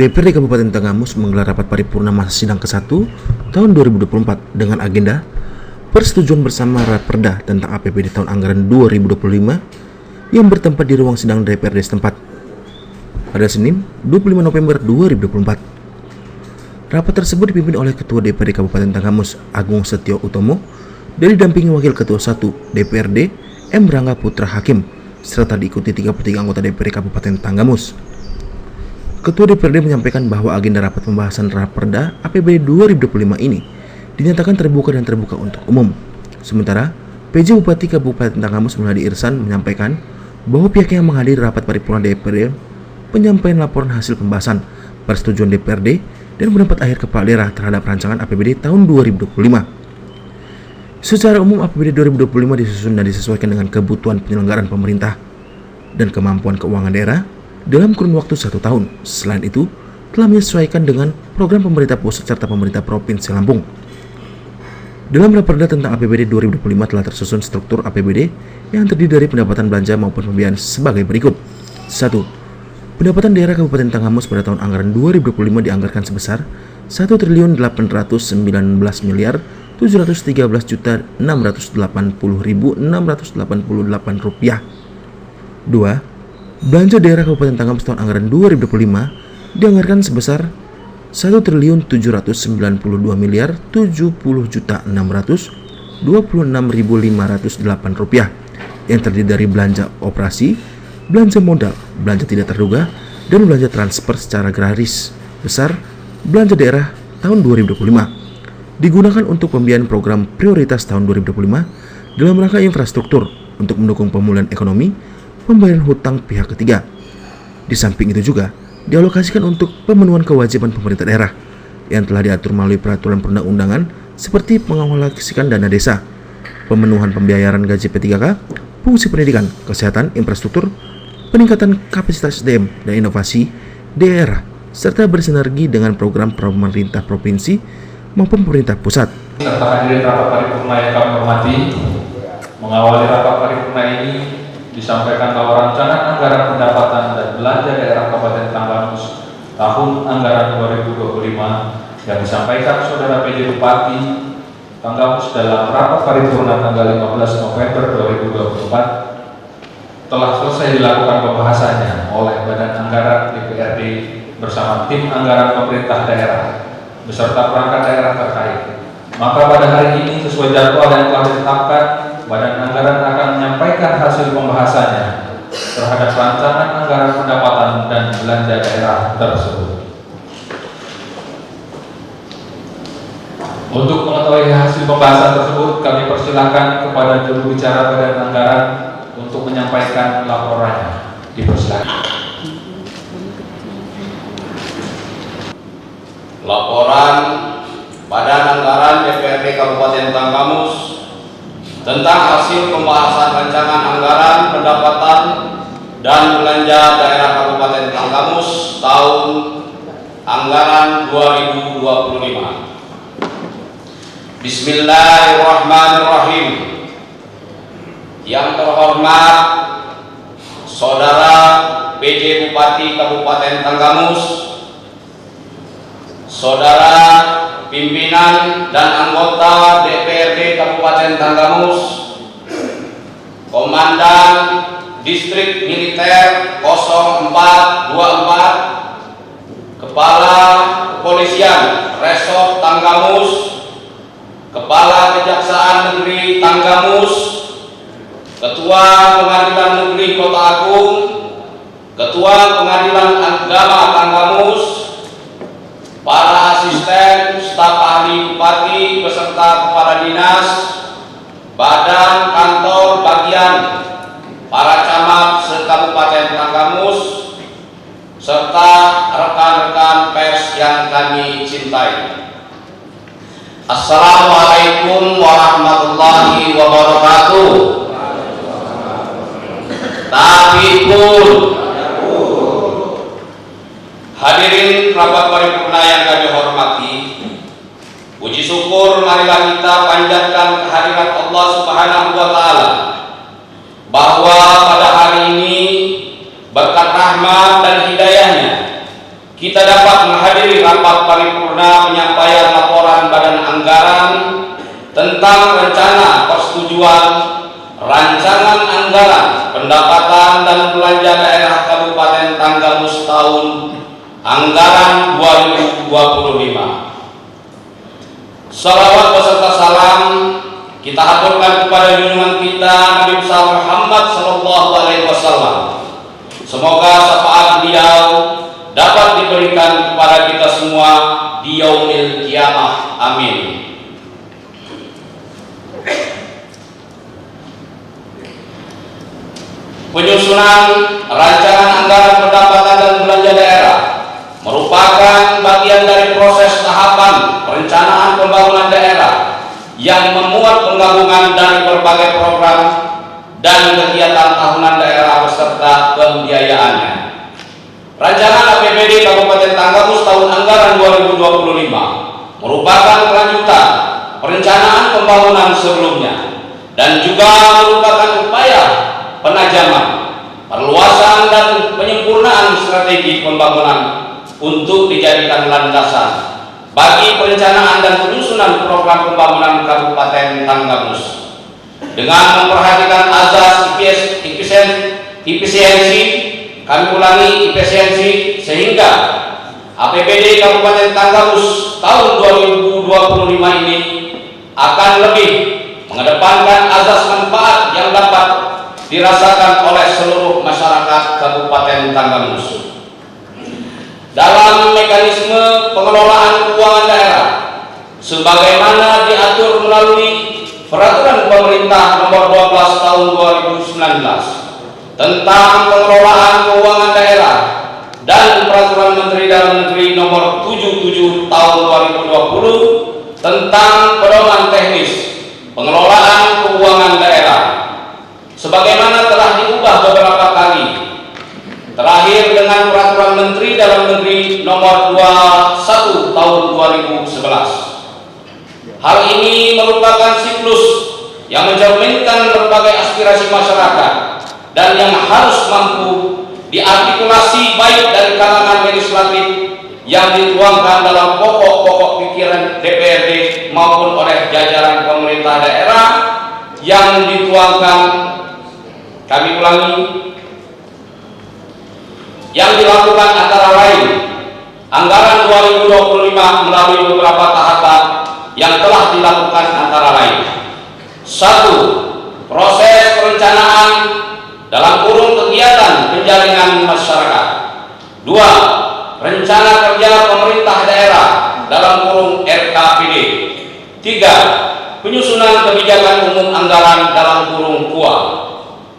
DPRD Kabupaten Tanggamus menggelar rapat paripurna masa sidang ke-1 tahun 2024 dengan agenda persetujuan bersama Raperda tentang APBD tahun anggaran 2025 yang bertempat di ruang sidang DPRD setempat pada Senin 25 November 2024. Rapat tersebut dipimpin oleh Ketua DPRD Kabupaten Tanggamus Agung Setio Utomo dan didampingi Wakil Ketua 1 DPRD M. Rangga Putra Hakim serta diikuti 33 anggota DPRD Kabupaten Tanggamus. Ketua DPRD menyampaikan bahwa agenda rapat pembahasan Raperda APBD 2025 ini dinyatakan terbuka dan terbuka untuk umum. Sementara, PJ Bupati Kabupaten Tanggamus Mulhadi Irsan menyampaikan bahwa pihaknya menghadiri rapat paripurna DPRD penyampaian laporan hasil pembahasan persetujuan DPRD dan pendapat akhir kepala daerah terhadap rancangan APBD tahun 2025. Secara umum APBD 2025 disusun dan disesuaikan dengan kebutuhan penyelenggaraan pemerintah dan kemampuan keuangan daerah dalam kurun waktu 1 tahun. Selain itu, telah menyesuaikan dengan program pemerintah pusat serta pemerintah Provinsi Lampung. Dalam Raperda tentang APBD 2025 telah tersusun struktur APBD yang terdiri dari pendapatan belanja maupun pembiayaan sebagai berikut. 1. Pendapatan daerah Kabupaten Tanggamus pada tahun anggaran 2025 dianggarkan sebesar Rp1.813.680.688. 2. Belanja daerah Kabupaten Tanggamus tahun anggaran 2025 dianggarkan sebesar Rp1.790.070.626.508 yang terdiri dari belanja operasi, belanja modal, belanja tidak terduga, dan belanja transfer secara gratis besar belanja daerah tahun 2025 digunakan untuk pembiayaan program prioritas tahun 2025 dalam rangka infrastruktur untuk mendukung pemulihan ekonomi, pembayaran hutang pihak ketiga. Di samping itu juga dialokasikan untuk pemenuhan kewajiban pemerintah daerah yang telah diatur melalui peraturan perundang-undangan seperti mengalokasikan dana desa, pemenuhan pembayaran gaji P3K, fungsi pendidikan, kesehatan, infrastruktur, peningkatan kapasitas SDM dan inovasi daerah, serta bersinergi dengan program pemerintah provinsi maupun pemerintah pusat. Serta hadirin rapat paripurna yang kami hormati, mengawali rapat paripurna ini disampaikan bahwa rancangan anggaran pendapatan dan belanja daerah Kabupaten Tanggamus tahun anggaran 2025 yang disampaikan Saudara PJ Bupati Tanggamus dalam rapat paripurna tanggal 15 November 2024 telah selesai dilakukan pembahasannya oleh Badan Anggaran DPRD bersama tim anggaran pemerintah daerah beserta perangkat daerah terkait. Maka pada hari ini sesuai jadwal yang telah ditetapkan, Badan Anggaran akan menyampaikan hasil pembahasannya terhadap rancangan anggaran pendapatan dan belanja daerah tersebut. Untuk mengetahui hasil pembahasan tersebut, kami persilakan kepada juru bicara Badan Anggaran untuk menyampaikan laporannya. Dipersilakan. Laporan Badan Anggaran DPRD Kabupaten Tanggamus tentang hasil pembahasan rancangan anggaran pendapatan dan belanja daerah Kabupaten Tanggamus tahun anggaran 2025. Bismillahirrahmanirrahim. Yang terhormat Saudara PJ Bupati Kabupaten Tanggamus, Saudara pimpinan dan anggota DPRD Kabupaten Tanggamus, Komandan Distrik Militer 0424, Kepala Kepolisian Resort Tanggamus, Kepala Kejaksaan Negeri Tanggamus, Ketua Pengadilan Negeri Kota Agung, Ketua Pengadilan Agama Tanggamus, para asisten, staf ahli bupati beserta kepala dinas, badan, kantor, bagian, para camat se-Kabupaten Tanggamus, serta rekan-rekan pers yang kami cintai. Assalamualaikum warahmatullahi wabarakatuh. Takbir. Hadirin rapat paripurna yang kami hormati, puji syukur marilah kita panjatkan kehadirat Allah Subhanahu wa Ta'ala bahwa pada hari ini berkat rahmat dan hidayahnya kita dapat rapat paripurna penyampaian laporan Badan Anggaran tentang rencana persetujuan rancangan anggaran pendapatan dan belanja daerah Kabupaten Tanggamus tahun anggaran 2025. Salawat beserta salam kita haturkan kepada junjungan kita Nabi besar Muhammad sallallahu alaihi wasallam. Semoga syafaat beliau dapat diberikan kepada kita semua di yaumil kiamah. Amin. Penyusunan rancangan anggaran pendapatan dan belanja daerah merupakan bagian dari proses tahapan perencanaan pembangunan daerah yang memuat penggabungan dari berbagai program dan kegiatan tahunan daerah beserta pembiayaannya. Rancangan APBD Kabupaten Tanggamus tahun anggaran 2025 merupakan kelanjutan perencanaan pembangunan sebelumnya dan juga merupakan upaya penajaman, perluasan dan penyempurnaan strategi pembangunan untuk dijadikan landasan bagi perencanaan dan penyusunan program pembangunan Kabupaten Tanggamus dengan memperhatikan azas efisiensi, kami ulangi efisiensi, sehingga APBD Kabupaten Tanggamus tahun 2025 ini akan lebih mengedepankan azas manfaat yang dapat dirasakan oleh seluruh masyarakat Kabupaten Tanggamus. Dalam mekanisme pengelolaan keuangan daerah sebagaimana diatur melalui Peraturan Pemerintah Nomor 12 Tahun 2019 tentang pengelolaan keuangan daerah dan Peraturan Menteri Dalam Negeri Nomor 77 Tahun 2020 tentang pedoman teknis pengelolaan keuangan daerah sebagaimana telah diubah beberapa kali, terakhir dengan Peraturan Menteri Dalam Negeri Nomor 21 Tahun 2011. Hal ini merupakan siklus yang mencerminkan berbagai aspirasi masyarakat dan yang harus mampu diartikulasi baik dari kalangan legislatif yang dituangkan dalam pokok-pokok pikiran DPRD maupun oleh jajaran pemerintah daerah yang dituangkan, kami ulangi, yang dilakukan antara lain anggaran 2025 melalui beberapa tahapan yang telah dilakukan antara lain. 1. Proses perencanaan dalam kurung kegiatan penjaringan masyarakat. 2. Rencana kerja pemerintah daerah dalam kurung RKPD. 3. Penyusunan kebijakan umum anggaran dalam kurung KUA.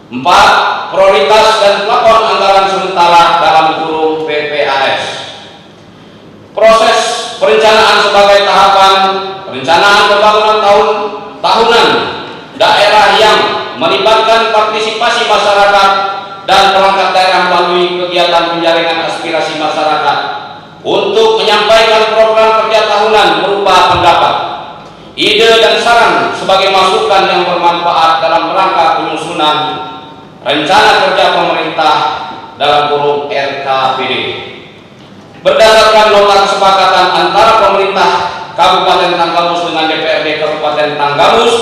4. Prioritas dan plafon anggaran sementara dalam kurung PPAS. Proses perencanaan sebagai tahapan perencanaan pembangunan tahunan daerah yang melibatkan partisipasi masyarakat dan perangkat daerah melalui kegiatan penjaringan aspirasi masyarakat untuk menyampaikan program kerja tahunan berupa pendapat, ide dan saran sebagai masukan yang bermanfaat dalam rangka penyusunan rencana kerja pemerintah dalam kurung RKPD. Berdasarkan nota kesepakatan antara pemerintah Kabupaten Tanggamus dengan DPRD Kabupaten Tanggamus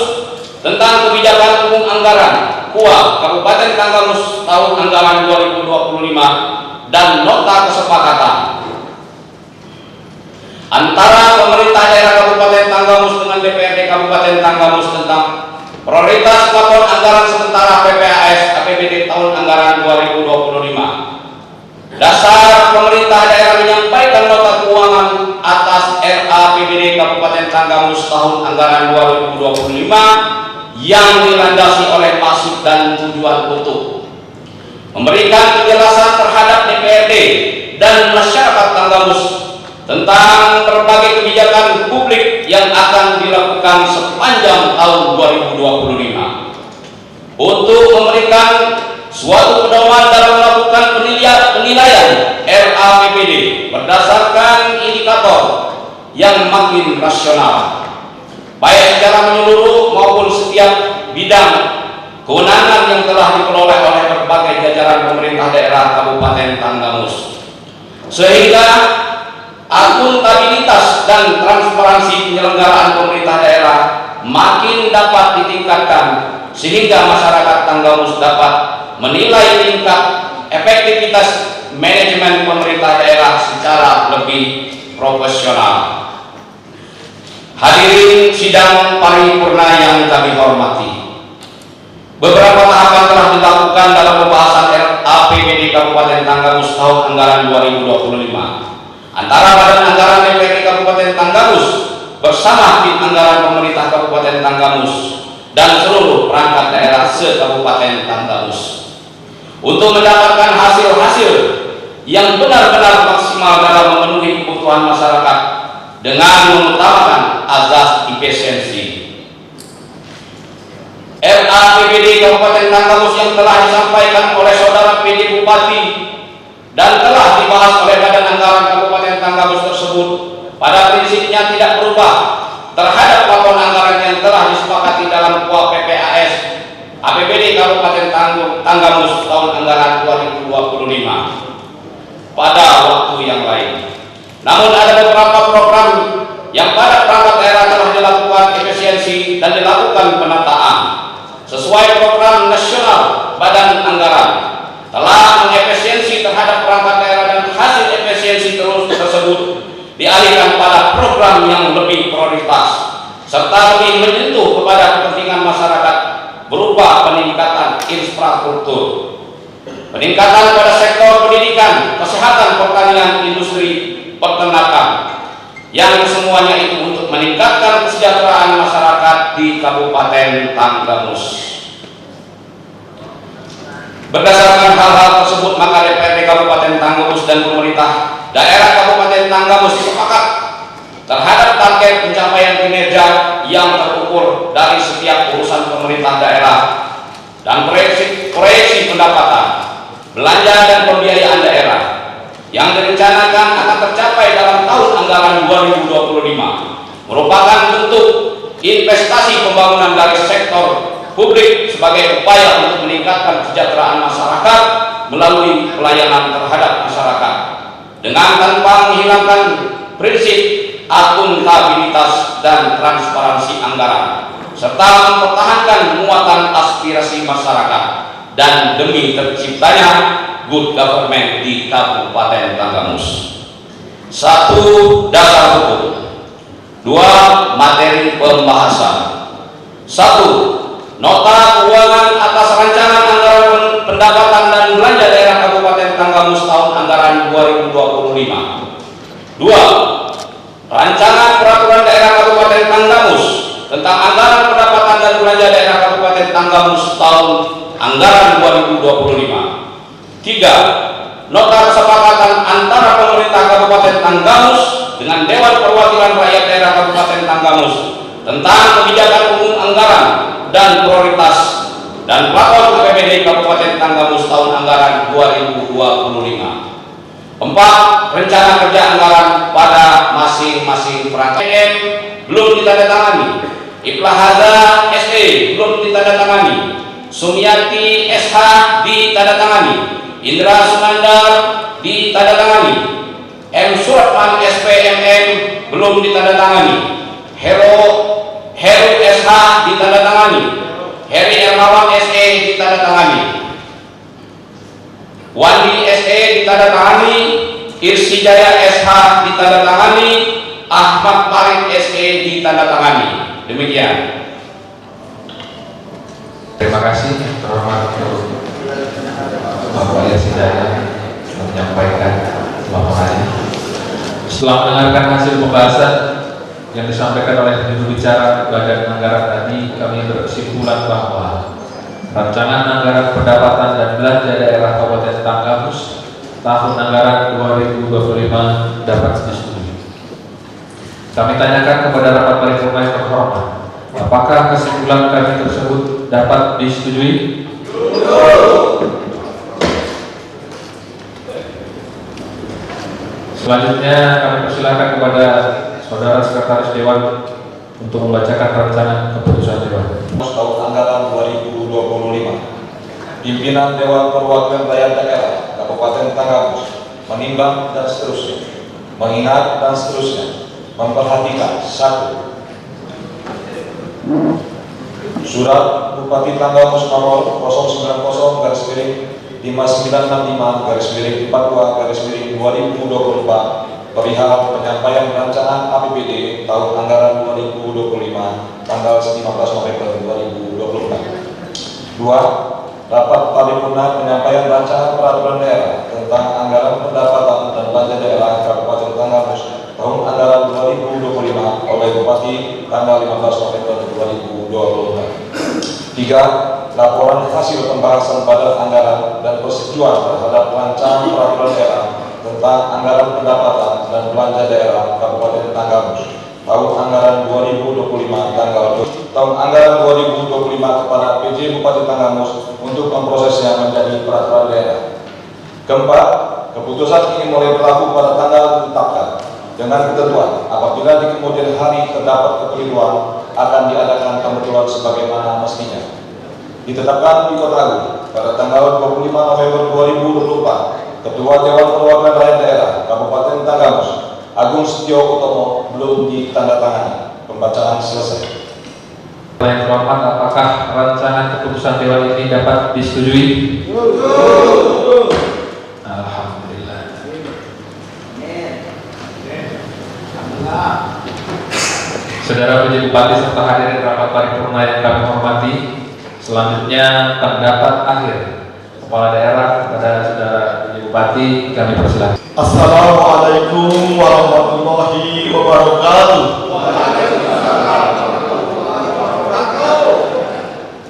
tentang kebijakan umum anggaran KUA Kabupaten Tanggamus tahun anggaran 2025 dan nota kesepakatan antara pemerintah daerah Kabupaten Tanggamus dengan DPRD Kabupaten Tanggamus tentang prioritas plafon anggaran sementara PPAS APBD tahun anggaran 2025. Dasar pemerintah daerah menyampaikan nota keuangan atas RAPBD Kabupaten Tanggamus tahun anggaran 2025 yang dilandasi oleh maksud dan tujuan utuh, memberikan penjelasan terhadap DPRD dan masyarakat Tanggamus tentang berbagai kebijakan publik yang akan dilakukan sepanjang tahun 2025 untuk memberikan suatu pedoman dalam melakukan penilaian RAPBD berdasarkan indikator yang makin rasional, baik secara menyeluruh maupun setiap bidang kewenangan yang telah diperoleh oleh berbagai jajaran pemerintah daerah Kabupaten Tanggamus, sehingga akuntabilitas dan transparansi penyelenggaraan pemerintah daerah makin dapat ditingkatkan sehingga masyarakat Tanggamus dapat menilai tingkat efektivitas manajemen pemerintah daerah secara lebih profesional. Hadirin sidang paripurna yang kami hormati, beberapa tahapan telah dilakukan dalam pembahasan APBD Kabupaten Tanggamus tahun anggaran 2025 antara Badan Anggaran DPRD Kabupaten Tanggamus bersama tim anggaran pemerintah Kabupaten Tanggamus dan seluruh perangkat daerah se-Kabupaten Tanggamus untuk mendapatkan hasil-hasil yang benar-benar maksimal dalam memenuhi kebutuhan masyarakat dengan mengutamakan azas efisiensi. RAPBD Kabupaten Tanggamus yang telah disampaikan oleh Saudara PJ Bupati dan telah dibahas oleh Badan Anggaran Kabupaten Tanggamus tersebut pada prinsipnya tidak berubah terhadap plafon anggaran yang telah disepakati dalam KUA PPAS APBD Kabupaten Tanggamus tahun anggaran 2025 pada waktu yang lain. Namun ada beberapa program yang pada perangkat daerah telah dilakukan efisiensi dan dilakukan penataan sesuai program nasional. Badan Anggaran telah mengefisiensi terhadap perangkat daerah dan hasil efisiensi tersebut dialihkan pada program yang lebih prioritas serta lebih menyentuh kepada kepentingan masyarakat berupa peningkatan infrastruktur, peningkatan pada sektor pendidikan, kesehatan, pertanian, industri, peternakan, yang semuanya itu untuk meningkatkan kesejahteraan masyarakat di Kabupaten Tanggamus. Berdasarkan hal-hal tersebut, maka DPRD Kabupaten Tanggamus dan pemerintah daerah Kabupaten Tanggamus sepakat terhadap target pencapaian kinerja yang terukur dari setiap urusan pemerintah daerah dan proyeksi pendapatan, belanja dan pembiayaan daerah yang direncanakan akan tercapai dalam tahun anggaran 2025 merupakan bentuk investasi pembangunan dari sektor publik sebagai upaya untuk meningkatkan kesejahteraan masyarakat melalui pelayanan terhadap masyarakat dengan tanpa menghilangkan prinsip akuntabilitas dan transparansi anggaran serta mempertahankan muatan aspirasi masyarakat dan demi terciptanya good government di Kabupaten Tanggamus. 1. Dasar hukum. 2. Materi pembahasan. 1. Nota keuangan atas rancangan anggaran pendapatan dan belanja daerah Kabupaten Tanggamus tahun anggaran 2025. 2. Rancangan peraturan daerah Kabupaten Tanggamus tentang anggaran pendapatan dan belanja daerah Kabupaten Tanggamus tahun anggaran 2025. 3. Nota kesepakatan antara pemerintah Kabupaten Tanggamus dengan Dewan Perwakilan Rakyat Daerah Kabupaten Tanggamus tentang kebijakan umum anggaran dan prioritas dan plafon APBD Kabupaten Tanggamus tahun anggaran 2025. 4. Rencana kerja anggaran pada masing-masing perangkat belum ditandatangani. Iplahaza SE belum ditandatangani. Sumiati SH ditandatangani. Indra Sumandar ditandatangani. M. Suratman SPMM belum ditandatangani. Heru SH ditandatangani. Heri Ermawan SE ditandatangani. Wandi SE ditandatangani. Irsijaya SH ditandatangani. Ahmad Farid SE ditandatangani. Demikian. Terima kasih terhormat Bapak Irsijaya menyampaikan laporannya. Setelah mendengarkan hasil pembahasan yang disampaikan oleh juru bicara Badan Anggaran tadi, kami berkesimpulan bahwa rancangan anggaran pendapatan dan belanja daerah Kabupaten Tanggamus tahun anggaran 2025 dapat disetujui. Kami tanyakan kepada rapat paripurna yang terhormat, apakah kesimpulan kami tersebut dapat disetujui? Selanjutnya kami persilakan kepada Saudara Sekretaris Dewan untuk membacakan rancangan keputusan Dewan. Tahun anggaran 2025, pimpinan Dewan Perwakilan Rakyat Daerah Kabupaten Tanggamus menimbang dan seterusnya mengingat dan seterusnya. Memperhatikan. 1. Surat Bupati Tanggamus nomor 090-5965-42-2024 perihal penyampaian rancangan APBD tahun anggaran 2025 tanggal 15 November 2024. 2. Rapat paripurna penyampaian rancangan peraturan daerah tentang anggaran pendapatan dan belanja daerah Kabupaten Tanggamus tahun anggaran 2025 oleh Bupati tanggal 15 November 2024. 3. Laporan hasil pembahasan badan anggaran dan persetujuan terhadap rancangan peraturan daerah tentang anggaran pendapatan dan belanja daerah Kabupaten Tanggamus tahun anggaran 2025 tanggal 2 tahun anggaran 2025 kepada PJ Bupati Tanggamus untuk memprosesnya menjadi peraturan daerah. Keempat, keputusan ini mulai berlaku pada tanggal ditetapkan dengan ketentuan apabila di kemudian hari terdapat kekeliruan akan diadakan pembetulan sebagaimana mestinya. Ditetapkan di Kota Agung pada tanggal 25 November 2024, Ketua Dewan Perwakilan Rakyat Daerah Kabupaten Tanggamus Agung Setio Utomo belum ditandatangani. Pembacaan selesai. Yang terhormat, apakah rancangan keputusan Dewan ini dapat disetujui? Alhamdulillah. Saudara PJ Bupati serta hadirin rapat paripurna yang kami hormati, selanjutnya pendapat akhir Kepala Daerah kepada Saudara PJ Bupati kami persilakan. Assalamualaikum warahmatullahi wabarakatuh.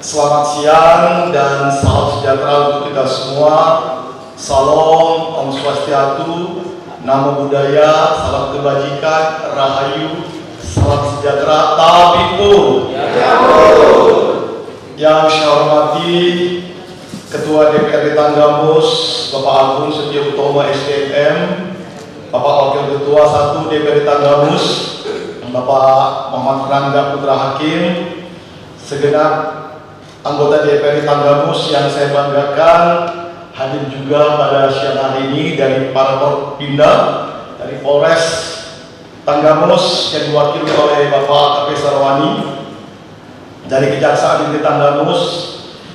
Selamat siang dan salam sejahtera untuk kita semua. Salam, Om Swastiastu, Namo Buddhaya, salam kebajikan, Rahayu, salam sejahtera, Tabipur. Yang saya hormati Ketua DPRD Tanggamus Bapak Agung Setio Utomo SDM, Bapak Wakil Ketua 1 DPRD Tanggamus Bapak Muhammad Rangga Putra Hakim, segenap anggota DPRD Tanggamus yang saya banggakan hadir juga pada siang hari ini dari para Porpinda, dari Polres Tanggamus yang diwakili oleh Bapak KP Sarwani, dari Kejaksaan Negeri Tanggamus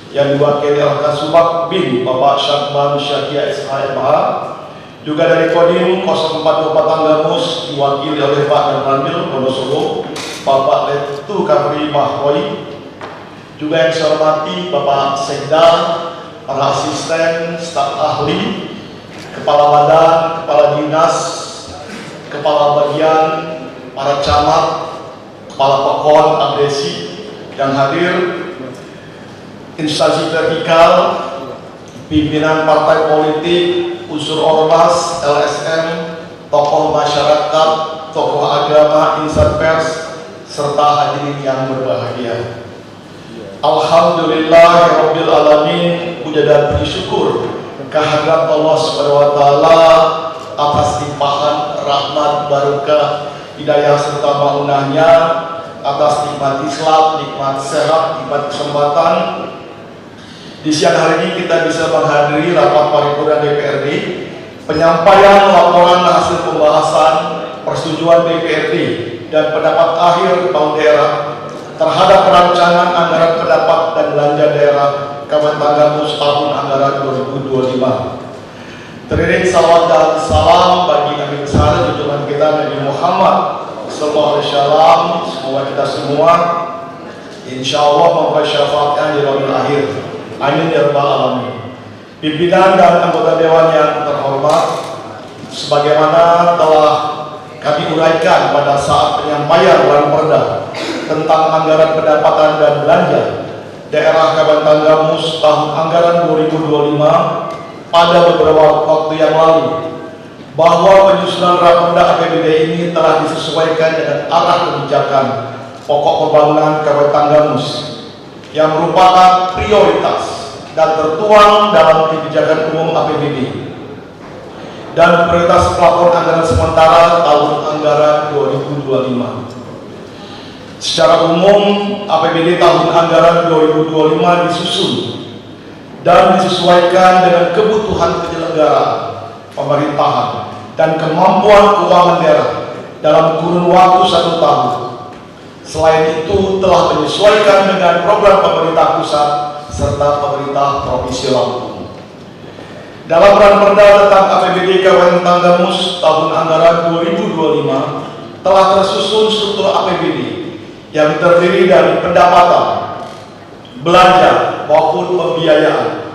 yang diwakili oleh Kasubag Bin Bapak Syakban Syakia SHMH, juga dari Kodim 044 Tanggamus diwakili oleh Pak Darmanil Wonosolo, Bapak Letu Kapri Mahroy, juga yang saya hormati Bapak Sekda, para asisten, staf ahli, kepala badan, kepala dinas, kepala bagian, para camat, kepala pokon, abdesi yang hadir, instansi vertikal, pimpinan partai politik, unsur ormas, LSM, tokoh masyarakat, tokoh agama, insan pers, serta hadirin yang berbahagia. Alhamdulillahirabbil alamin, puja dan puji syukur kehadirat Allah Subhanahu wa taala atas limpahan rahmat, barokah, hidayah serta maunahnya, atas nikmat Islam, nikmat sehat, nikmat kesempatan. Di siang hari ini kita bisa menghadiri rapat paripurna DPRD, penyampaian laporan hasil pembahasan persetujuan DPRD dan pendapat akhir tahun daerah terhadap rancangan anggaran pendapat dan belanja daerah Kabupaten Tanggamus tahun anggaran 2025. Teriring salawat dan salam bagi Nabi besar junjungan kita Nabi Muhammad sallallahu alaihi wasallam. Semoga kita semua insya Allah memperoleh syafaatnya di yaumil akhir. Amin ya rabbal alamin. Pimpinan dan anggota dewan yang terhormat, sebagaimana telah kami uraikan pada saat penyampaian Ranperda tentang anggaran pendapatan dan belanja daerah Kabupaten Tanggamus tahun anggaran 2025 pada beberapa waktu yang lalu, bahwa penyusunan Ranperda APBD ini telah disesuaikan dengan arah kebijakan pokok pembangunan Kabupaten Tanggamus yang merupakan prioritas dan tertuang dalam kebijakan umum APBD dan prioritas plafon anggaran sementara tahun anggaran 2025. Secara umum, APBD tahun anggaran 2025 disusun dan disesuaikan dengan kebutuhan penyelenggara pemerintahan dan kemampuan keuangan daerah dalam kurun waktu 1 tahun. Selain itu telah menyesuaikan dengan program pemerintah pusat serta pemerintah Provinsi Lampung. Dalam Ranperda tentang APBD Kabupaten Tanggamus tahun anggaran 2025 telah tersusun struktur APBD yang terdiri dari pendapatan, belanja maupun pembiayaan.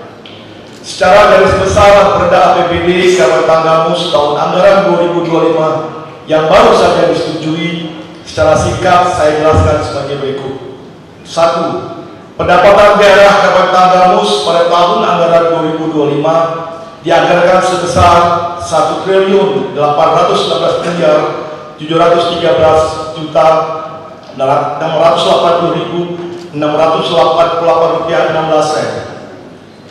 Secara garis besar Perda APBD Kabupaten Tanggamus tahun anggaran 2025 yang baru saja disetujui secara singkat saya jelaskan sebagai berikut. 1. Pendapatan daerah Kabupaten Tanggamus pada tahun anggaran 2025 dianggarkan sebesar 1.819.713.680 rupiah 16 sen.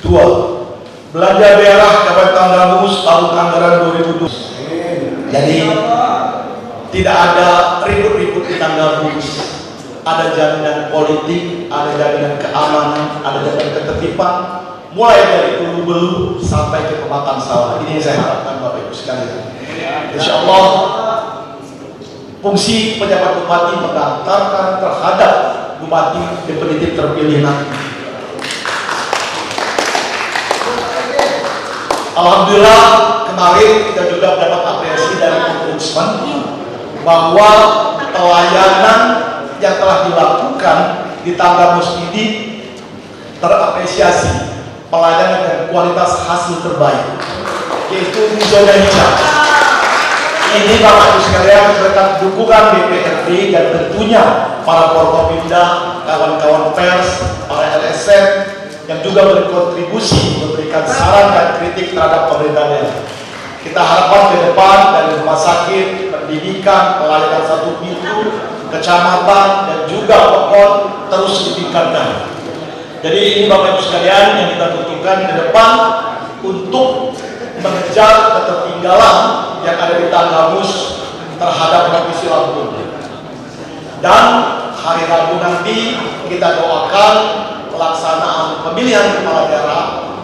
2. Belanja daerah Kabupaten Tanggamus tahun anggaran 2020. Jadi tidak ada ribut-ribut di Tanggamus. Ada jaminan politik, ada jaminan keamanan, ada jaminan ketertiban, mulai dari hulu-hulu sampai ke pematang sawah. Ini yang saya harapkan Bapak Ibu sekalian. Insya Allah fungsi pejabat bupati mengantarkan terhadap bupati definitif terpilih nanti. Alhamdulillah kemarin kita juga mendapat apresiasi dari Ombudsman bahwa pelayanan yang telah dilakukan di Tanggamus ini terapresiasi, pelayanan dan kualitas hasil terbaik, yaitu di zona hijau. Ini Bapak Ibu sekalian berkat dukungan DPRD dan tentunya para Forkopimda, kawan-kawan pers, para LSM yang juga berkontribusi memberikan saran dan kritik terhadap pemerintah daerah. Kita harapkan ke depan dari rumah sakit, pendidikan, pelayanan satu pintu, kecamatan dan juga pokok terus ditingkatkan. Jadi ini Bapak Ibu sekalian yang kita butuhkan ke depan untuk mengejar ketertinggalan yang ada di Tanggamus terhadap Provinsi Lampung. Dan hari Rabu nanti kita doakan pelaksanaan pemilihan kepala daerah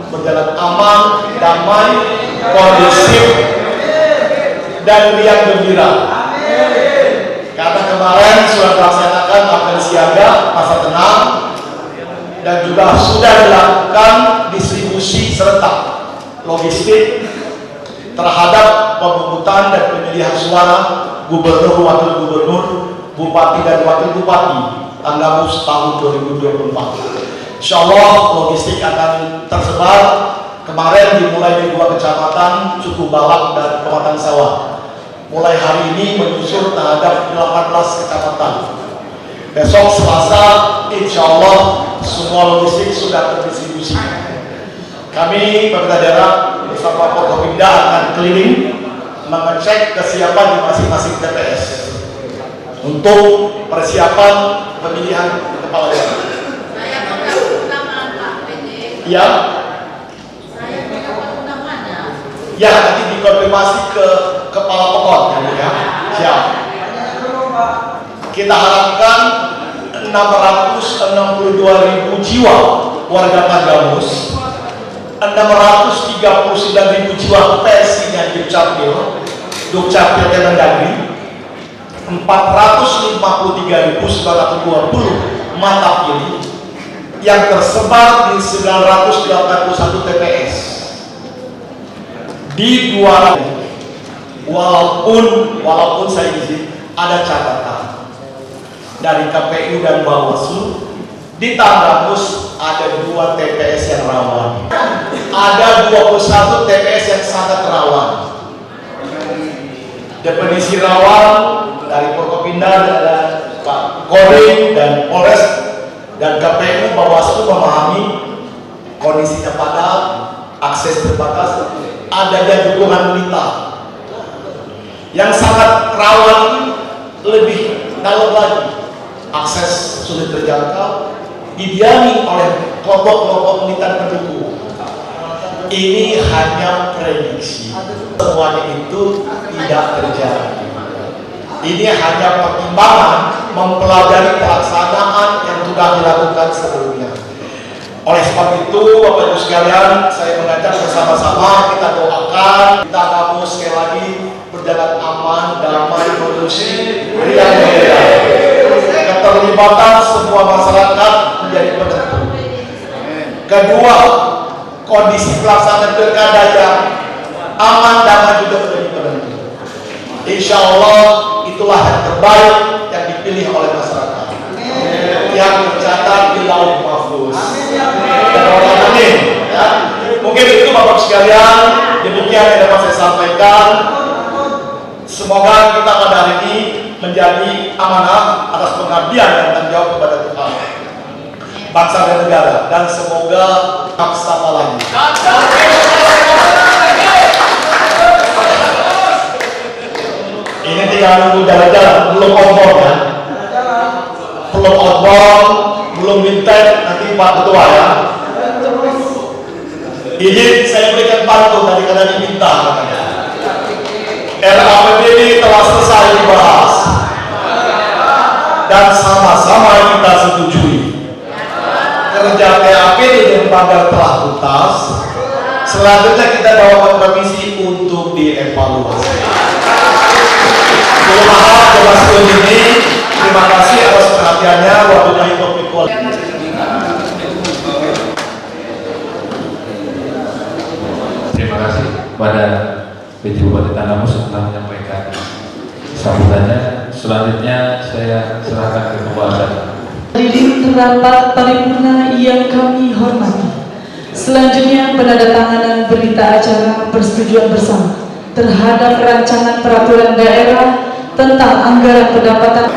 berjalan aman, damai, kondusif, dan riang gembira. Karena kemarin sudah dilaksanakan apel siaga, masa tenang, dan juga sudah dilakukan distribusi serta logistik terhadap pemungutan dan pemilihan suara gubernur, wakil gubernur, bupati dan wakil bupati Tanggamus tahun 2024. Insya Allah logistik akan tersebar. Kemarin dimulai di 2 kecamatan, Cukup Balak dan Pematang Sawah. Mulai hari ini menyusul terhadap 18 kecamatan. Besok Selasa, insya Allah semua logistik sudah terdistribusi. Kami pemerintah daerah bersama Forkopimda akan keliling mengecek kesiapan di masing-masing TPS untuk persiapan pemilihan kepala daerah. Ya, ya nanti dikonfirmasi ke kepala pokok ya. Siap. Kita harapkan 662.000 jiwa warga Tanggamus, 639.000 jiwa PSI-nya Dukcapil Kemendagri, 453.920 mata pilih yang tersebar di 981 TPS di 200. Walaupun saya izin ada catatan dari KPU dan Bawaslu, di Tanggamus ada 2 TPS yang rawan, ada 21 TPS yang sangat rawan. Definisi rawan dari Forkopimda dan Pak Kodim dan Polres dan KPU Bawaslu memahami kondisinya padat, akses terbatas, adanya dukungan militer. Yang sangat rawan lebih dalam lagi, akses sulit terjangkau, didiami oleh kelompok-kelompok militer pendukung. Ini hanya prediksi, semuanya itu tidak terjadi. Ini hanya pertimbangan mempelajari pelaksanaan yang sudah dilakukan sebelumnya. Oleh sebab itu, Bapak Ibu sekalian, saya mengajak bersama-sama kita doakan, kita kamu sekali lagi riang gembira. Keterlibatan semua masyarakat menjadi penentu. Kedua, kondisi pelaksanaan pilkada yang aman, damai juga menjadi penentu. Insya Allah itulah yang terbaik yang dipilih oleh masyarakat, yang tercatat di Lauh Mahfuz. Amin. Ya. Mungkin itu Bapak sekalian, demikian yang dapat saya sampaikan. Semoga kita pada hari ini menjadi amanah atas pengabdian dan tanggung jawab kepada Tuhan, bangsa dan negara, dan semoga sama lagi. Ini tinggal nunggu jalan-jalan, belum on-board ya, belum on-board, belum minta nanti Pak Ketua ya. Izin saya berikan pantun tadi karena diminta katanya. RAPBD telah selesai dibahas dan sama-sama kita setujui. Kerja PAPD dan Banggar telah tuntas. Selanjutnya kita bawa ke revisi untuk dievaluasi. Maaf jelas ini. Terima kasih atas perhatiannya. Wabillahi taufiq wal hidayah. Terima kasih kepada PJ Bupati Tanggamus telah menyampaikan sambutannya. Selanjutnya saya serahkan ke pembahasan. Hadirin rapat paripurna yang kami hormati. Selanjutnya penandatanganan berita acara persetujuan bersama terhadap rancangan peraturan daerah tentang anggaran pendapatan.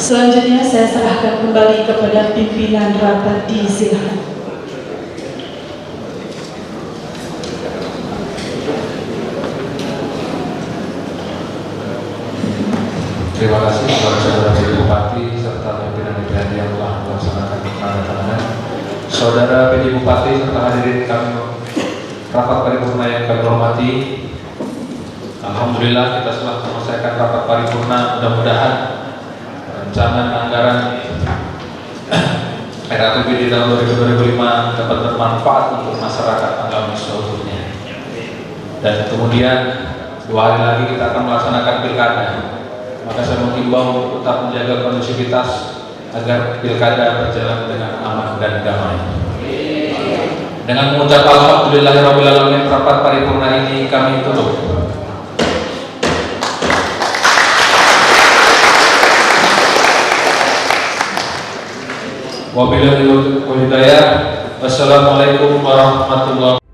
Selanjutnya saya serahkan kembali kepada pimpinan rapat, disilakan. Terima kasih kepada saudara PJ Bupati serta pimpinan DPRD yang telah melaksanakan penandatanganan. Saudara PJ Bupati serta hadirin kami rapat paripurna yang kami hormati. Alhamdulillah kita telah menyelesaikan rapat paripurna. Mudah-mudahan rancangan anggaran RAPBD tahun 2005 dapat bermanfaat untuk masyarakat Tanggamus seluruhnya. Dan kemudian 2 hari lagi kita akan melaksanakan pilkada. Maka saya menghimbau untuk tetap menjaga kondusivitas agar pilkada berjalan dengan aman dan damai. Dengan mengucap alhamdulillahirabbil alamin, rapat paripurna ini kami tutup. Wabillahi taufiq wal hidayah. Wassalamualaikum warahmatullahi wabarakatuh.